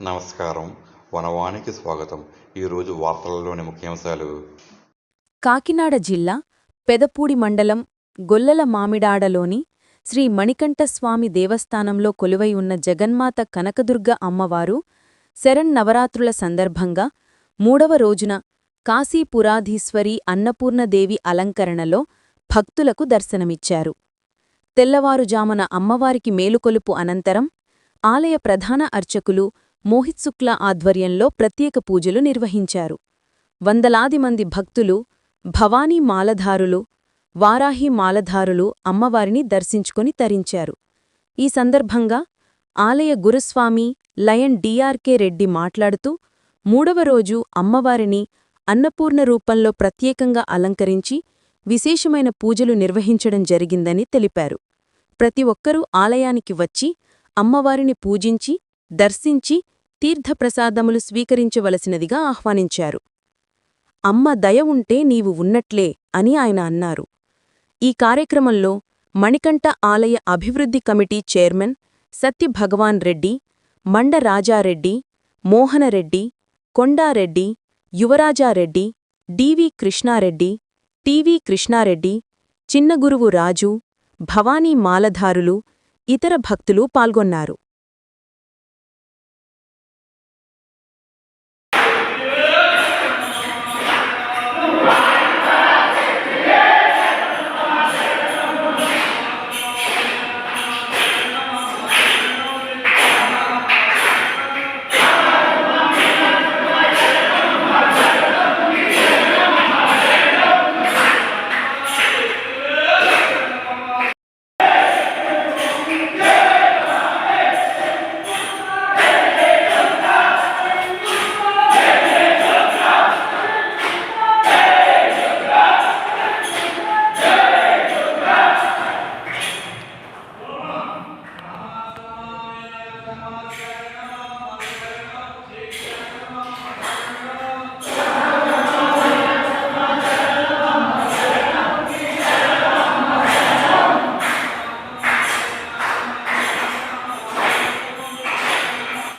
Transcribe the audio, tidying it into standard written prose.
నమస్కారం. వనవానికి స్వాగతం. ఈరోజు వార్తలలోని ముఖ్యాంశాలు. కాకినాడ జిల్లా పెదపూడి మండలం గొల్లల మామిడాడలోని శ్రీ మణికంఠస్వామి దేవస్థానంలో కొలువై ఉన్న జగన్మాత కనకదుర్గ అమ్మవారు శరన్నవరాత్రుల సందర్భంగా 3వ రోజున కాశీపురాధీశ్వరి అన్నపూర్ణదేవి అలంకరణలో భక్తులకు దర్శనమిచ్చారు. తెల్లవారుజామున అమ్మవారికి మేలుకొలుపు అనంతరం ఆలయ ప్రధాన అర్చకులు మోహిత్ శుక్లా ఆధ్వర్యంలో ప్రత్యేక పూజలు నిర్వహించారు. వందలాది మంది భక్తులు, భవానీ మాలధారులు, వారాహి మాలధారులు అమ్మవారిని దర్శించుకొని తరించారు. ఈ సందర్భంగా ఆలయ గురుస్వామి లయన్ డిఆర్కే రెడ్డి మాట్లాడుతూ 3వ రోజు అమ్మవారిని అన్నపూర్ణ రూపంలో ప్రత్యేకంగా అలంకరించి విశేషమైన పూజలు నిర్వహించడం జరిగిందని తెలిపారు. ప్రతి ఒక్కరూ ఆలయానికి వచ్చి అమ్మవారిని పూజించి, దర్శించి తీర్థప్రసాదములు స్వీకరించవలసినదిగా ఆహ్వానించారు. అమ్మ దయ ఉంటే నీవు ఉన్నట్లే అని ఆయన అన్నారు. ఈ కార్యక్రమంలో మణికంఠ ఆలయ అభివృద్ధి కమిటీ చైర్మన్ సత్యభగవాన్ రెడ్డి, మండ రాజారెడ్డి, మోహనరెడ్డి, కొండారెడ్డి, యువరాజారెడ్డి, డివి కృష్ణారెడ్డి, టివి కృష్ణారెడ్డి, చిన్నగురువు రాజు, భవానీ మాలధారులు, ఇతర భక్తులు పాల్గొన్నారు.